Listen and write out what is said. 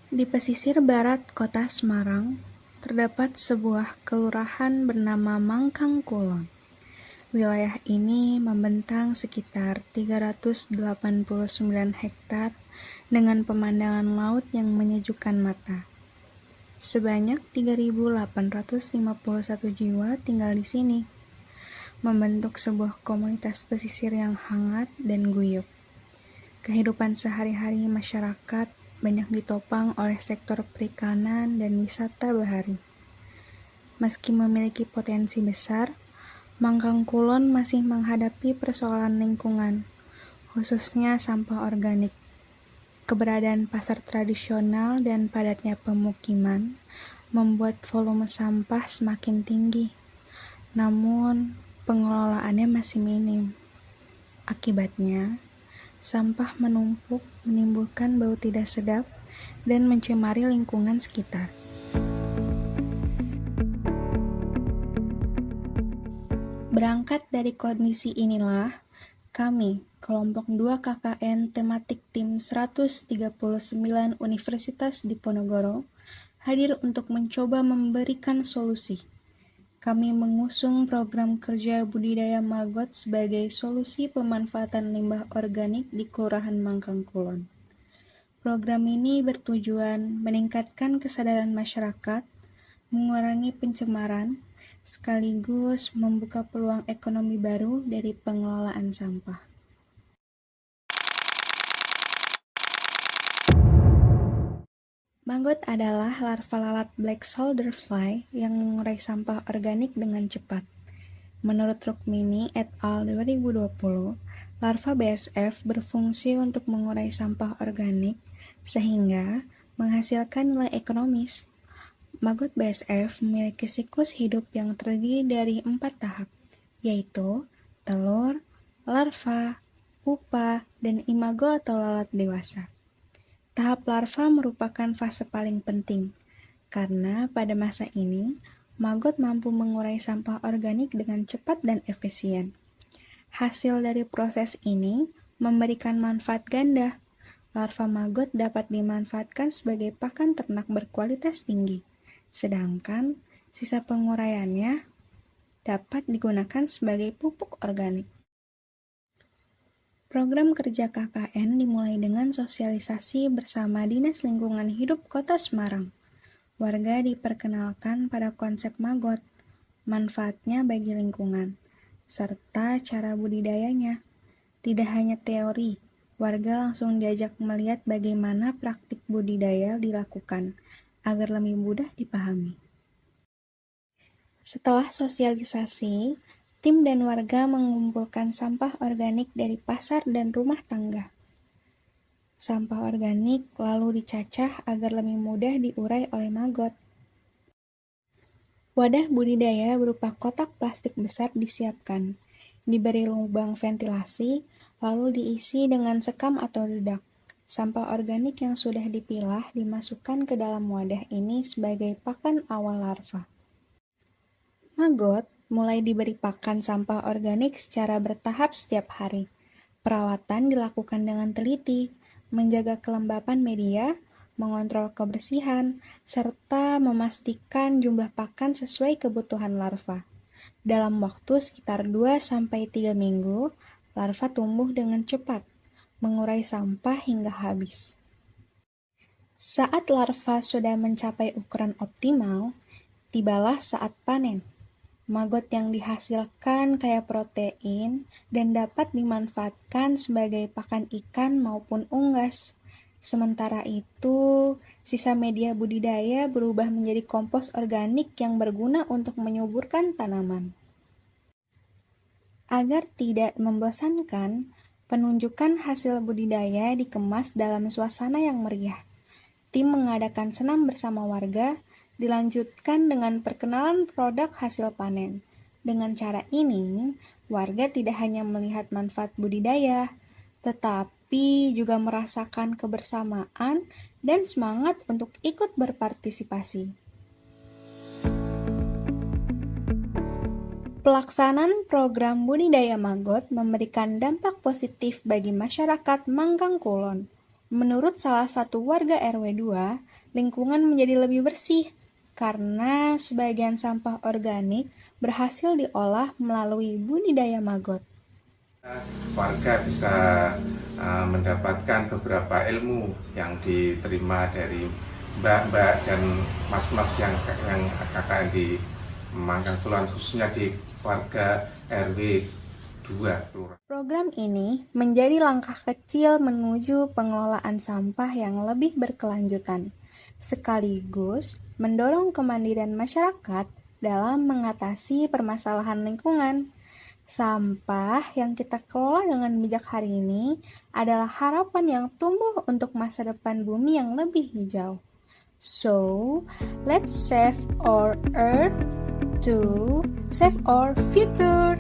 Di pesisir barat kota Semarang, terdapat sebuah kelurahan bernama Mangkang Kulon. Wilayah ini membentang sekitar 389 hektar dengan pemandangan laut yang menyejukkan mata. Sebanyak 3.851 jiwa tinggal di sini, membentuk sebuah komunitas pesisir yang hangat dan guyup. Kehidupan sehari-hari masyarakat banyak ditopang oleh sektor perikanan dan wisata bahari. Meski memiliki potensi besar, Mangkang Kulon masih menghadapi persoalan lingkungan, khususnya sampah organik. Keberadaan pasar tradisional dan padatnya pemukiman membuat volume sampah semakin tinggi. Namun, pengelolaannya masih minim. Akibatnya, sampah menumpuk menimbulkan bau tidak sedap dan mencemari lingkungan sekitar. Berangkat dari kondisi inilah, kami, kelompok 2 KKN tematik tim 139 Universitas Diponegoro, hadir untuk mencoba memberikan solusi. Kami mengusung program kerja budidaya maggot sebagai solusi pemanfaatan limbah organik di Kelurahan Mangkang Kulon. Program ini bertujuan meningkatkan kesadaran masyarakat, mengurangi pencemaran, sekaligus membuka peluang ekonomi baru dari pengelolaan sampah. Maggot adalah larva lalat black soldier fly yang mengurai sampah organik dengan cepat. Menurut Rukmini et al. 2020, larva BSF berfungsi untuk mengurai sampah organik sehingga menghasilkan nilai ekonomis. Maggot BSF memiliki siklus hidup yang terdiri dari 4 tahap, yaitu telur, larva, pupa, dan imago atau lalat dewasa. Tahap larva merupakan fase paling penting, karena pada masa ini, maggot mampu mengurai sampah organik dengan cepat dan efisien. Hasil dari proses ini memberikan manfaat ganda. Larva maggot dapat dimanfaatkan sebagai pakan ternak berkualitas tinggi, sedangkan sisa penguraiannya dapat digunakan sebagai pupuk organik. Program kerja KKN dimulai dengan sosialisasi bersama Dinas Lingkungan Hidup Kota Semarang. Warga diperkenalkan pada konsep maggot, manfaatnya bagi lingkungan, serta cara budidayanya. Tidak hanya teori, warga langsung diajak melihat bagaimana praktik budidaya dilakukan, agar lebih mudah dipahami. Setelah sosialisasi, tim dan warga mengumpulkan sampah organik dari pasar dan rumah tangga. Sampah organik lalu dicacah agar lebih mudah diurai oleh maggot. Wadah budidaya berupa kotak plastik besar disiapkan, diberi lubang ventilasi, lalu diisi dengan sekam atau dedak. Sampah organik yang sudah dipilah dimasukkan ke dalam wadah ini sebagai pakan awal larva. Maggot mulai diberi pakan sampah organik secara bertahap setiap hari. Perawatan dilakukan dengan teliti, menjaga kelembapan media, mengontrol kebersihan, serta memastikan jumlah pakan sesuai kebutuhan larva. Dalam waktu sekitar 2-3 minggu, larva tumbuh dengan cepat, mengurai sampah hingga habis. Saat larva sudah mencapai ukuran optimal, tibalah saat panen. Maggot yang dihasilkan kaya protein dan dapat dimanfaatkan sebagai pakan ikan maupun unggas. Sementara itu, sisa media budidaya berubah menjadi kompos organik yang berguna untuk menyuburkan tanaman. Agar tidak membosankan, penunjukan hasil budidaya dikemas dalam suasana yang meriah. Tim mengadakan senam bersama warga, dilanjutkan dengan perkenalan produk hasil panen. Dengan cara ini, warga tidak hanya melihat manfaat budidaya, tetapi juga merasakan kebersamaan dan semangat untuk ikut berpartisipasi. Pelaksanaan program budidaya maggot memberikan dampak positif bagi masyarakat Mangkang Kulon. Menurut salah satu warga RW 2, lingkungan menjadi lebih bersih karena sebagian sampah organik berhasil diolah melalui budidaya maggot. Warga bisa mendapatkan beberapa ilmu yang diterima dari mbak-mbak dan mas-mas yang KKN di Mangkang Kulon, khususnya di warga RW 2 Kelurahan. Program ini menjadi langkah kecil menuju pengelolaan sampah yang lebih berkelanjutan, sekaligus mendorong kemandirian masyarakat dalam mengatasi permasalahan lingkungan. Sampah yang kita kelola dengan bijak hari ini adalah harapan yang tumbuh untuk masa depan bumi yang lebih hijau. So, let's save our earth to save our future.